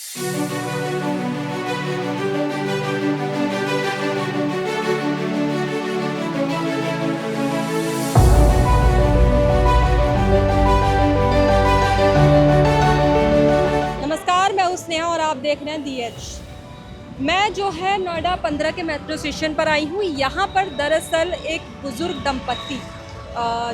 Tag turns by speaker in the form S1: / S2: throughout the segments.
S1: नमस्कार, मैं हूँ स्नेहा और आप देख रहे हैं दी एज। मैं जो है नोएडा 15 के मेट्रो स्टेशन पर आई हूँ। यहाँ पर दरअसल एक बुज़ुर्ग दंपत्ति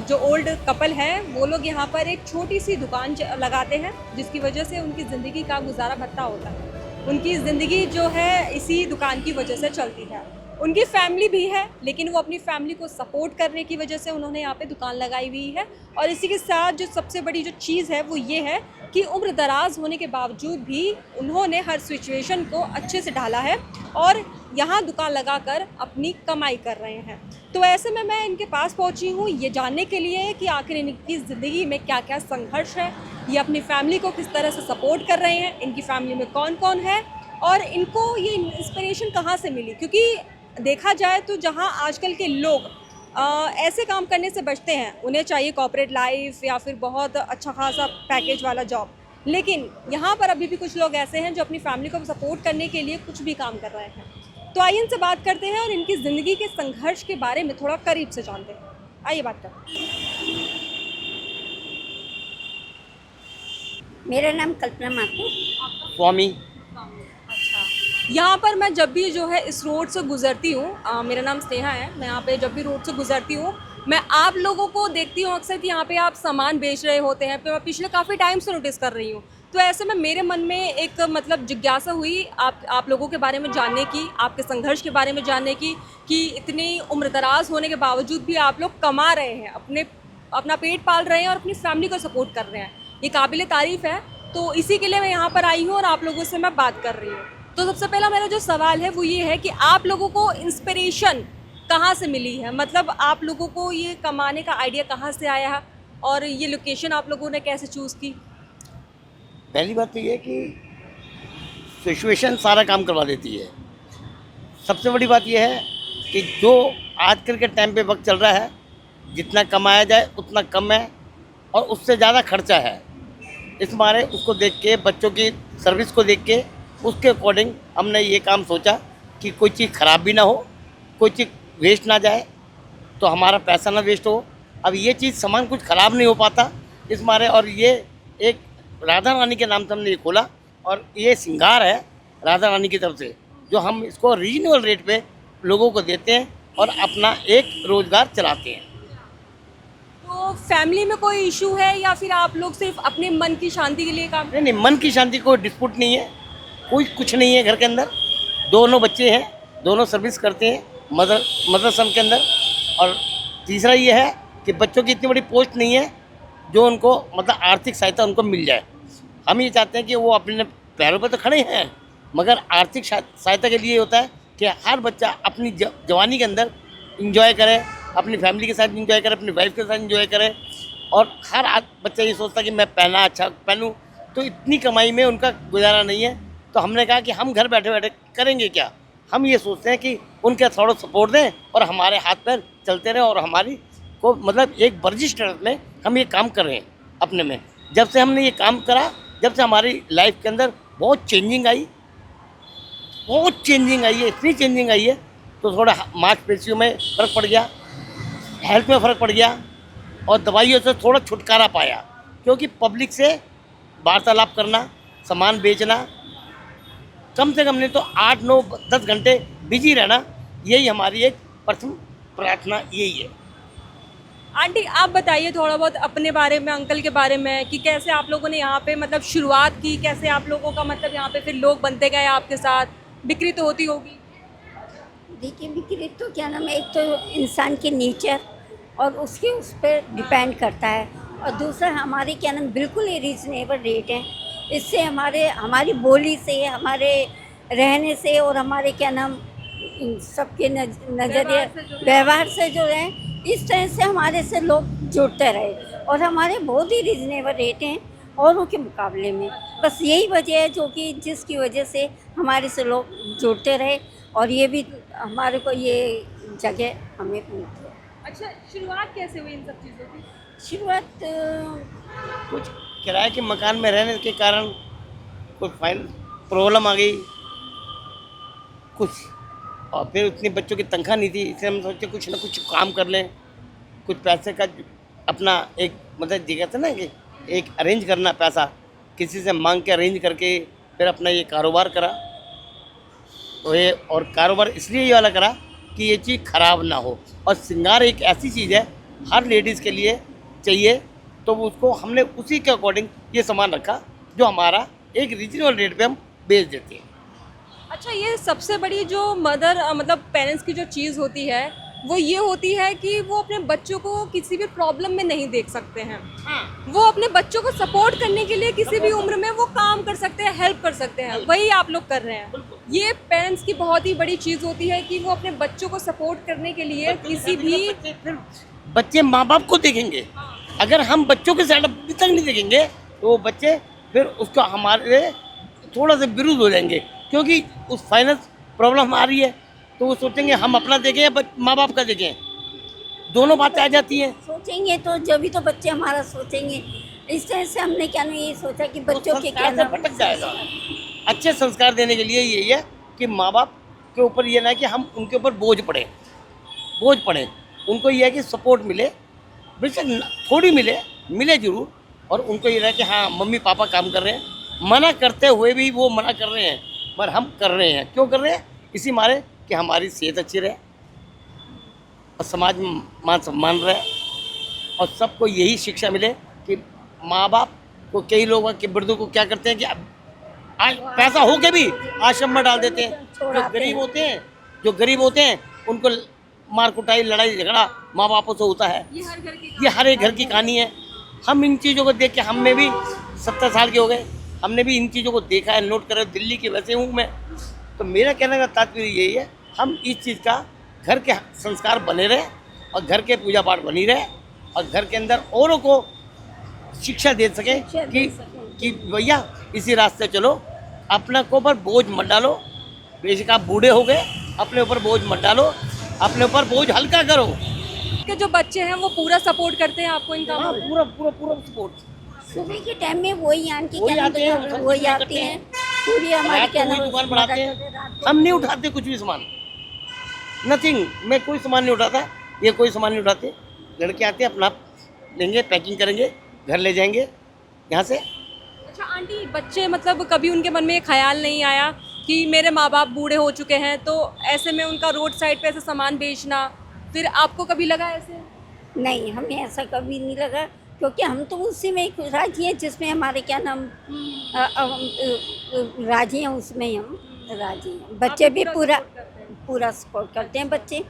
S1: जो ओल्ड कपल है, वो लोग यहाँ पर एक छोटी सी दुकान लगाते हैं, जिसकी वजह से उनकी ज़िंदगी का गुजारा भत्ता होता है। उनकी ज़िंदगी जो है इसी दुकान की वजह से चलती है। उनकी फैमिली भी है, लेकिन वो अपनी फैमिली को सपोर्ट करने की वजह से उन्होंने यहाँ पे दुकान लगाई हुई है। और इसी के साथ जो सबसे बड़ी जो चीज़ है वो ये है कि उम्र दराज होने के बावजूद भी उन्होंने हर सिचुएशन को अच्छे से ढाला है और यहाँ दुकान लगाकर अपनी कमाई कर रहे हैं। तो ऐसे में मैं इनके पास पहुँची हूँ ये जानने के लिए कि आखिर इनकी ज़िंदगी में क्या क्या संघर्ष है, ये अपनी फैमिली को किस तरह से सपोर्ट कर रहे हैं, इनकी फैमिली में कौन कौन है और इनको ये इंस्पिरेशन कहाँ से मिली। क्योंकि देखा जाए तो जहाँ आजकल के लोग ऐसे काम करने से बचते हैं, उन्हें चाहिए कॉर्पोरेट लाइफ या फिर बहुत अच्छा खासा पैकेज वाला जॉब, लेकिन यहाँ पर अभी भी कुछ लोग ऐसे हैं जो अपनी फैमिली को सपोर्ट करने के लिए कुछ भी काम कर रहे हैं। तो आइए इनसे बात करते हैं और इनकी ज़िंदगी के संघर्ष के बारे में थोड़ा करीब से जानते हैं। आइए बात करते हैं।
S2: मेरा नाम कल्पना माथुर।
S3: स्वामी।
S1: अच्छा, यहाँ पर मैं जब भी जो है इस रोड से गुजरती हूँ, मेरा नाम स्नेहा है, मैं यहाँ पे जब भी रोड से गुजरती हूँ मैं आप लोगों को देखती हूँ अक्सर कि यहाँ पे आप सामान बेच रहे होते हैं। मैं पिछले काफ़ी टाइम से नोटिस कर रही हूँ। तो ऐसे में मेरे मन में एक मतलब जिज्ञासा हुई आप लोगों के बारे में जानने की, आपके संघर्ष के बारे में जानने की कि इतनी उम्रदराज होने के बावजूद भी आप लोग कमा रहे हैं, अपना पेट पाल रहे हैं और अपनी फैमिली को सपोर्ट कर रहे हैं। ये काबिल तारीफ़ है। तो इसी के लिए मैं यहाँ पर आई हूँ और आप लोगों से मैं बात कर रही हूँ। तो सबसे पहला मेरा जो सवाल है वो ये है कि आप लोगों को इंस्पिरेशन कहाँ से मिली है, मतलब आप लोगों को ये कमाने का आइडिया कहाँ से आया है और ये लोकेशन आप लोगों ने कैसे चूज़ की?
S3: पहली बात तो ये है कि सिचुएशन सारा काम करवा देती है। सबसे बड़ी बात यह है कि जो आजकल के टाइम पे वक्त चल रहा है, जितना कमाया जाए उतना कम है और उससे ज़्यादा खर्चा है। इस मारे उसको देख के, बच्चों की सर्विस को देख के, उसके अकॉर्डिंग हमने ये काम सोचा कि कोई चीज़ ख़राब भी ना हो, कोई चीज़ वेस्ट ना जाए, तो हमारा पैसा ना वेस्ट हो। अब ये चीज़ सामान कुछ ख़राब नहीं हो पाता इस मारे, और ये एक राधा रानी के नाम से हमने ये खोला और ये श्रृंगार है राधा रानी की तरफ से, जो हम इसको रीजनेबल रेट पे लोगों को देते हैं और अपना एक रोज़गार चलाते हैं।
S1: तो फैमिली में कोई इशू है या फिर आप लोग सिर्फ अपने मन की शांति के लिए काम?
S3: नहीं, मन की शांति कोई डिस्प्यूट नहीं है, कोई कुछ नहीं है। घर के अंदर दोनों बच्चे हैं, दोनों सर्विस करते हैं मदरसन के अंदर। और तीसरा ये है कि बच्चों की इतनी बड़ी पोस्ट नहीं है जो उनको मतलब आर्थिक सहायता उनको मिल जाए। हम ये चाहते हैं कि वो अपने पैरों पर तो खड़े हैं, मगर आर्थिक सहायता के लिए होता है कि हर बच्चा अपनी जवानी के अंदर इंजॉय करे, अपनी फैमिली के साथ इंजॉय करे, अपनी वाइफ के साथ इंजॉय करे। और हर बच्चा ये सोचता है कि मैं पहना अच्छा पहनूं, तो इतनी कमाई में उनका गुजारा नहीं है। तो हमने कहा कि हम घर बैठे बैठे करेंगे क्या। हम ये सोचते हैं कि उनके थोड़ा सपोर्ट दें और हमारे हाथ पैर चलते रहें और हमारी को मतलब एक वर्जिश तरह में हम ये काम कर रहे हैं अपने में। जब से हमने ये काम करा, जब से हमारी लाइफ के अंदर बहुत चेंजिंग आई है, इतनी चेंजिंग आई है। तो थोड़ा मांसपेशियों में फ़र्क पड़ गया, हेल्थ में फ़र्क पड़ गया और दवाइयों से थोड़ा छुटकारा पाया, क्योंकि पब्लिक से वार्तालाप करना, सामान बेचना, कम से कम नहीं तो 8, 9, 10 घंटे बिजी रहना, यही हमारी एक प्रथम प्रार्थना यही है।
S1: आंटी आप बताइए थोड़ा बहुत अपने बारे में, अंकल के बारे में, कि कैसे आप लोगों ने यहाँ पे मतलब शुरुआत की, कैसे आप लोगों का मतलब यहाँ पे फिर लोग बनते गए आपके साथ, बिक्री तो होती होगी?
S2: देखिए, बिक्री तो क्या नाम है, एक तो इंसान के नेचर और उसके उस पर डिपेंड करता है, और दूसरा हमारे क्या नाम बिल्कुल ही रीजनेबल रेट है। इससे हमारी बोली से, हमारे रहने से और हमारे क्या नाम सबके नज़रिए व्यवहार से जो है, इस तरह से हमारे से लोग जुड़ते रहे और हमारे बहुत ही रीजनेबल रेट हैं औरों के मुकाबले में। बस यही वजह है जो कि जिसकी वजह से हमारे से लोग जुड़ते रहे और ये भी हमारे को ये जगह हमें मिलती है।
S1: अच्छा, शुरुआत कैसे हुई इन सब चीज़ों की?
S2: शुरुआत
S3: कुछ किराए के मकान में रहने के कारण कुछ प्रॉब्लम आ गई कुछ, और फिर उतनी बच्चों की तनख्वाह नहीं थी, इसलिए हम सोचे कुछ ना कुछ काम कर लें, कुछ पैसे का अपना एक मतलब जी कहते ना कि एक अरेंज करना, पैसा किसी से मांग के अरेंज करके फिर अपना ये कारोबार करा। तो ये और कारोबार इसलिए ये वाला करा कि ये चीज़ ख़राब ना हो, और श्रृंगार एक ऐसी चीज़ है हर लेडीज़ के लिए चाहिए, तो उसको हमने उसी के अकॉर्डिंग ये सामान रखा जो हमारा एक रीजनेबल रेट पे हम बेच देते हैं।
S1: अच्छा, ये सबसे बड़ी जो मतलब पेरेंट्स की जो चीज़ होती है वो ये होती है कि वो अपने बच्चों को किसी भी प्रॉब्लम में नहीं देख सकते हैं। वो अपने बच्चों को सपोर्ट करने के लिए किसी भी उम्र में वो काम कर सकते हैं, हेल्प कर सकते हैं, वही आप लोग कर रहे हैं। ये पेरेंट्स की बहुत ही बड़ी चीज़ होती है कि वो अपने बच्चों को सपोर्ट करने के लिए किसी भी
S3: बच्चे माँ बाप को देखेंगे, अगर हम बच्चों के साइड अभी तक नहीं देखेंगे तो वो बच्चे फिर उसका हमारे थोड़ा सा विरुद्ध हो जाएंगे, क्योंकि उस फाइनेंस प्रॉब्लम आ रही है तो वो सोचेंगे हम अपना देखें या माँ बाप का देखें, दोनों बातें आ जाती हैं।
S2: सोचेंगे तो जब भी तो बच्चे हमारा सोचेंगे। इस तरह से हमने क्या नहीं ये सोचा कि बच्चों के क्या
S3: संस्कार से भटक जाएगा। अच्छे संस्कार देने के लिए यही है कि माँ बाप के ऊपर ये ना कि हम उनके ऊपर बोझ पड़े, उनको ये है कि सपोर्ट मिले, बेशक थोड़ी मिले जरूर, और उनको ये रहे कि हाँ मम्मी पापा काम कर रहे हैं, मना करते हुए भी वो मना कर रहे हैं, पर हम कर रहे हैं। क्यों कर रहे हैं? इसी मारे कि हमारी सेहत अच्छी रहे और समाज में मान सम्मान रहे, और सबको यही शिक्षा मिले कि माँ बाप को, कई लोग के वृद्धों को क्या करते हैं कि आज पैसा हो के भी आश्रम में डाल देते हैं। जो गरीब होते हैं उनको मार कुटाई लड़ाई झगड़ा माँ बापों से होता है। ये हर एक घर की कहानी है। हम इन चीज़ों को देख के, हम में भी 70 साल के हो गए, हमने भी इन चीज़ों को देखा है, नोट करा। दिल्ली की वैसे हूँ मैं, तो मेरा कहने का तात्पर्य यही है, हम इस चीज़ का घर के संस्कार बने रहे और घर के पूजा पाठ बनी रहे और घर के अंदर औरों को शिक्षा दे सके कि भैया इसी रास्ते चलो, अपना को ऊपर बोझ मत डालो। बेशक आप बूढ़े हो गए, अपने ऊपर बोझ मत डालो, अपने ऊपर बोझ हल्का करो।
S1: के जो बच्चे हैं वो पूरा सपोर्ट करते हैं आपको इन कामों में?
S3: पूरा सपोर्ट।
S2: सुबह के टाइम में वही आंटी
S3: वही
S2: क्या
S3: आते हैं,
S2: नाम, वही आती हैं, पूरी हमारी क्या नाम
S3: दुकान बढ़ाते हैं। हम नहीं उठाते कुछ भी सामान, नथिंग। मैं कोई सामान नहीं उठाता, ये कोई सामान नहीं उठाते। लड़के आते हैं, अपना लेंगे, पैकिंग करेंगे, घर ले जाएंगे यहाँ से।
S1: अच्छा आंटी, बच्चे मतलब कभी उनके मन में ये ख्याल नहीं आया कि मेरे माँ बाप बूढ़े हो चुके हैं, तो ऐसे में उनका रोड साइड पे ऐसे सामान बेचना, फिर आपको कभी लगा ऐसे?
S2: नहीं, हमें ऐसा कभी नहीं लगा, क्योंकि हम तो उसी में एक राजी हैं जिसमें हमारे क्या नाम राजी हैं, उसमें ही हम राजी हैं। बच्चे भी पूरा सपोर्ट करते हैं बच्चे।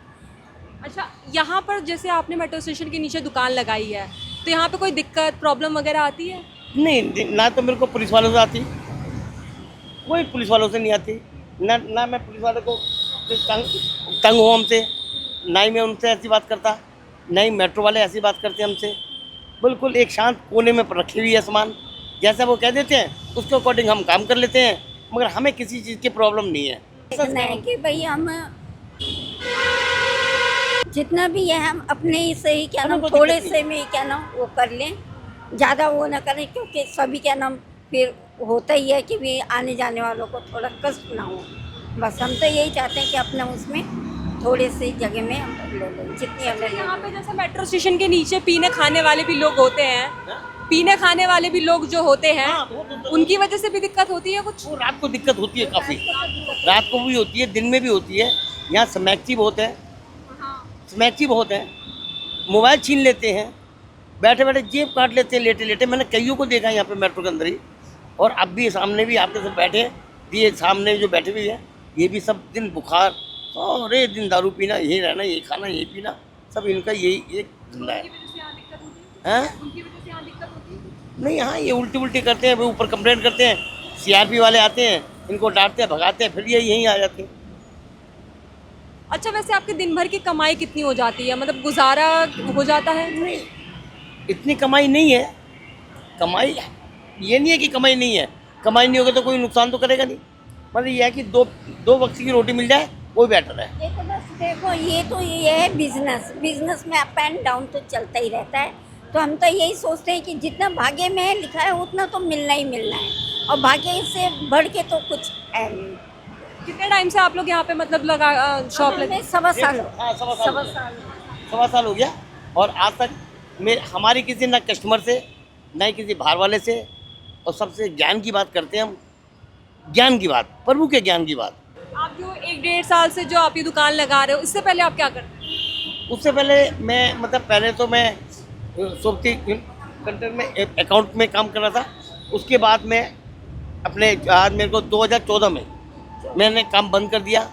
S1: अच्छा, यहाँ पर जैसे आपने मेट्रो स्टेशन के नीचे दुकान लगाई है, तो यहाँ पे कोई दिक्कत प्रॉब्लम वगैरह आती है?
S3: नहीं, ना तो मेरे को पुलिस वालों से आती, कोई पुलिस वालों से नहीं आती, ना मैं पुलिस वालों को तंग हूँ हमसे, ना ही मैं उनसे ऐसी बात करता, ना ही मेट्रो वाले ऐसी बात करते हैं हमसे। बिल्कुल एक शांत कोने में रखी हुई है सामान, जैसा वो कह देते हैं उसके अकॉर्डिंग हम काम कर लेते हैं, मगर हमें किसी चीज़ की प्रॉब्लम नहीं है।
S2: देखना है कि भाई हम जितना भी है हम अपने ही से ही क्या नाम थोड़े से में ही क्या नाम वो कर लें, ज़्यादा वो ना करें, क्योंकि सभी क्या नाम फिर होता ही है कि भी आने जाने वालों को थोड़ा कष्ट ना हो। बस हम तो यही चाहते हैं कि अपना उसमें थोड़े से जगह में हम ले लें जितनी हमें।
S1: यहाँ पे जैसे मेट्रो स्टेशन के नीचे पीने खाने वाले भी लोग होते हैं, पीने खाने वाले भी लोग जो होते हैं, उनकी वजह से भी दिक्कत होती है कुछ?
S3: वो रात को दिक्कत होती है काफ़ी, रात को भी होती है, दिन में भी होती है। यहाँ स्मैक्ची बहुत है, मोबाइल छीन लेते हैं, बैठे बैठे जेब काट लेते हैं, लेटे लेटे। मैंने कईयों को देखा है यहाँ पे मेट्रो के अंदर ही, और अब भी सामने भी आपके सब बैठे हैं, ये सामने जो बैठे हुए हैं ये भी सब दिन बुखार, सारे दिन दारू पीना, यही रहना, यही खाना, यही पीना, सब इनका यही एक धंधा है। नहीं, हाँ ये उल्टी करते हैं, ऊपर कंप्लेंट करते हैं, सीआरपी वाले आते हैं, इनको डांटते हैं, भगाते हैं, फिर ये यहीं आ जाते हैं।
S1: अच्छा, वैसे आपके दिन भर की कमाई कितनी हो जाती है, मतलब गुजारा हो जाता है?
S3: नहीं, इतनी कमाई नहीं है। कमाई ये नहीं है कि कमाई नहीं है, कमाई नहीं होगी तो कोई नुकसान तो करेगा नहीं। मतलब ये है कि दो वक्त की रोटी मिल जाए वो बेटर है।
S2: देखो बस देखो, ये है बिजनेस में अप एंड डाउन तो चलता ही रहता है, तो हम तो यही सोचते हैं कि जितना भाग्य में लिखा है उतना तो मिलना ही मिलना है, और भाग्य से बढ़ के तो कुछ है नहीं।
S1: कितने टाइम से आप लोग यहाँ पे मतलब लगा शॉप लगे?
S2: हमें सवा साल हो
S3: हाँ, सवा
S2: सवा
S3: साल
S2: साल
S3: सवा साल हो गया। और आज तक हमारी किसी ना कस्टमर से, ना ही किसी बाहर वाले से, और सबसे ज्ञान की बात करते हैं हम, ज्ञान की बात, प्रभु के ज्ञान की बात।
S1: आप जो 1-1.5 साल से जो आप ये दुकान लगा रहे हो, इससे पहले आप क्या करते थे?
S3: उससे पहले मैं मतलब पहले तो मैं सोपती कंटर में अकाउंट में काम कर रहा था। उसके बाद मैं अपने आज मेरे को 2014 में मैंने काम बंद कर दिया।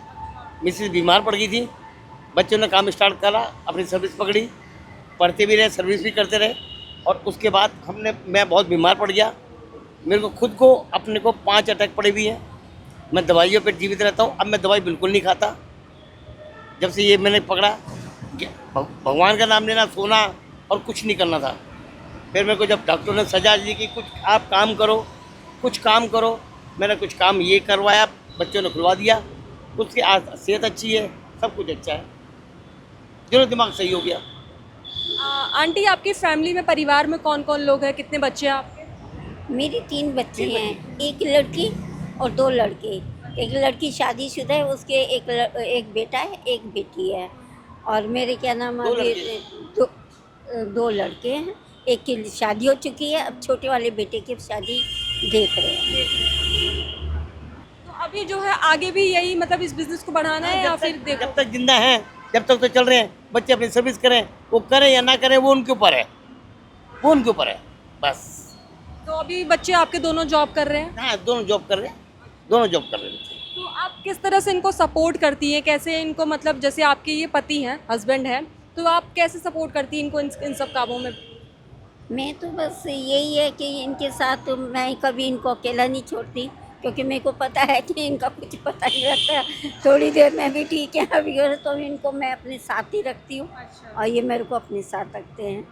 S3: मिसेस बीमार पड़ गई थी, बच्चों ने काम स्टार्ट करा, अपनी सर्विस पकड़ी, पढ़ते भी रहे, सर्विस भी करते रहे। और उसके बाद मैं बहुत बीमार पड़ गया। मेरे को खुद को अपने को 5 अटैक पड़े हुए हैं। मैं दवाइयों पर जीवित रहता हूँ। अब मैं दवाई बिल्कुल नहीं खाता। जब से ये मैंने पकड़ा, भगवान का नाम लेना, सोना और कुछ नहीं करना था। फिर मेरे को जब डॉक्टर ने सजा दी कि कुछ आप काम करो, कुछ काम करो, मैंने कुछ काम ये करवाया, बच्चों ने खुलवा दिया। उसकी आज सेहत अच्छी है, सब कुछ अच्छा है, दोनों दिमाग सही हो गया।
S1: आंटी, आपकी फैमिली में, परिवार में कौन कौन लोग हैं? कितने बच्चे हैं आपके?
S2: मेरी 3 बच्चे हैं, एक लड़की और 2 लड़के। एक लड़की शादीशुदा है, उसके एक बेटा है, एक बेटी है। और मेरे क्या नाम
S3: दो
S2: अभी
S3: लड़के।
S2: 2 लड़के हैं, एक की शादी हो चुकी है, अब छोटे वाले बेटे की शादी देख रहे हैं।
S1: तो अभी जो है आगे भी यही मतलब इस बिजनेस को बढ़ाना है या फिर देखो?
S3: जब तक जिंदा हैं, जब तक तो चल रहे हैं। बच्चे अपनी सर्विस करें, वो करें या ना करें, वो उनके ऊपर है, वो उनके ऊपर है बस।
S1: तो अभी बच्चे आपके दोनों जॉब कर रहे हैं?
S3: हाँ, दोनों जॉब कर रहे हैं, दोनों जॉब कर रहे हैं।
S1: तो आप किस तरह से इनको सपोर्ट करती हैं? कैसे इनको मतलब जैसे आपके ये पति हैं, हस्बैंड हैं, तो आप कैसे सपोर्ट करती हैं इनको इन सब कामों में?
S2: मैं तो बस यही है कि इनके साथ मैं कभी इनको अकेला नहीं छोड़ती, क्योंकि मेरे को पता है कि इनका कुछ पता नहीं लगता। थोड़ी देर में भी ठीक है, अभी और तो इनको मैं अपने साथ ही रखती हूँ और ये मेरे को अपने साथ रखते हैं।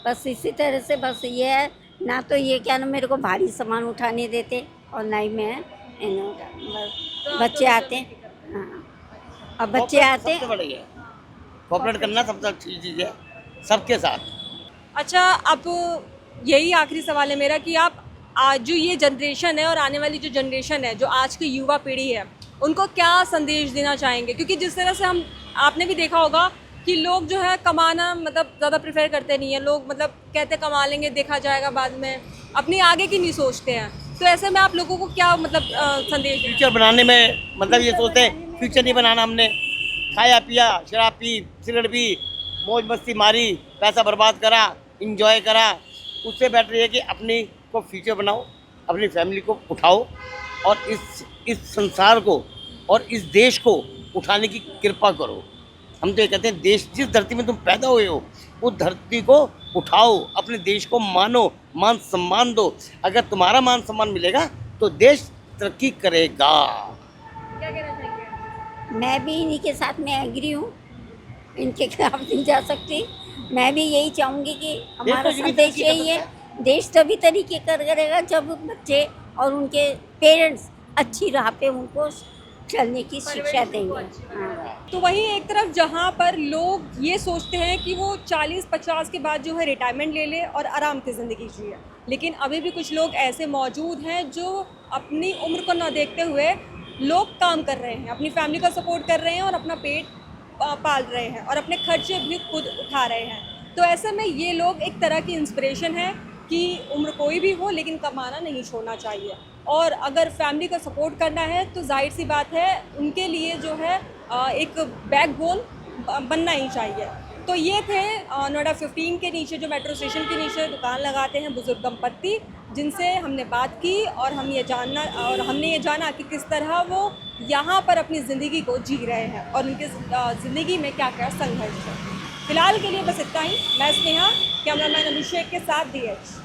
S2: बस इसी तरह से बस ये है, ना तो ये क्या ना मेरे को भारी सामान उठाने देते और ना ही मैं बस बच्चे आते हैं। हाँ, अब बच्चे आते हैं।
S3: सबसे बड़ी है कोऑपरेट करना, सबसे अच्छी चीज़ है सबके साथ।
S1: अच्छा, अब यही आखिरी सवाल है मेरा कि आप आज जो ये जनरेशन है और आने वाली जो जनरेशन है, जो आज की युवा पीढ़ी है, उनको क्या संदेश देना चाहेंगे? क्योंकि जिस तरह से आपने भी देखा होगा कि लोग जो है कमाना मतलब ज़्यादा प्रेफर करते नहीं है। लोग मतलब कहते कमा लेंगे, देखा जाएगा बाद में, अपनी आगे की नहीं सोचते हैं। तो ऐसे में आप लोगों को क्या मतलब संदेश?
S3: फ्यूचर बनाने में मतलब ये सोचते हैं फ्यूचर नहीं बनाना, हमने खाया पिया, शराब पी, सिगरेट पी, मौज मस्ती मारी, पैसा बर्बाद करा, इंजॉय करा। उससे बेटर ये कि अपनी को फ्यूचर बनाओ, अपनी फैमिली को उठाओ और इस संसार को और इस देश को उठाने की कृपा करो। हम तो ये कहते हैं, देश जिस धरती में तुम पैदा हुए हो उस धरती को उठाओ, अपने देश को मानो, मान सम्मान दो। अगर तुम्हारा मान सम्मान मिलेगा तो देश तरक्की करेगा।
S1: क्या कहना चाहिए?
S2: मैं भी इन्हीं के साथ में एग्री हूँ, इनके खिलाफ नहीं जा सकती। मैं भी यही चाहूँगी कि हमारा संदेश यही है, देश तभी तरीके करेगा जब बच्चे और उनके पेरेंट्स अच्छी राह पे उनको चलने की शिक्षा देंगे। हाँ।
S1: तो वहीं एक तरफ जहाँ पर लोग ये सोचते हैं कि वो 40-50 के बाद जो है रिटायरमेंट ले ले और आराम की ज़िंदगी जिए, लेकिन अभी भी कुछ लोग ऐसे मौजूद हैं जो अपनी उम्र को ना देखते हुए लोग काम कर रहे हैं, अपनी फैमिली का सपोर्ट कर रहे हैं और अपना पेट पाल रहे हैं और अपने खर्चे भी खुद उठा रहे हैं। तो ऐसे में ये लोग एक तरह की इंस्पिरेशन है कि उम्र कोई भी हो लेकिन कमाना नहीं छोड़ना चाहिए। और अगर फैमिली का सपोर्ट करना है तो जाहिर सी बात है उनके लिए जो है एक बैकबोन बनना ही चाहिए। तो ये थे नोएडा 15 के नीचे, जो मेट्रो स्टेशन के नीचे दुकान लगाते हैं बुजुर्ग दंपत्ति, जिनसे हमने बात की और हमने ये जाना कि किस तरह वो यहाँ पर अपनी ज़िंदगी को जी रहे हैं और उनके ज़िंदगी में क्या क्या संघर्ष है। फिलहाल के लिए बस इतना ही। मैं स्नेहा, कैमरामैन अभिषेक के साथ DH।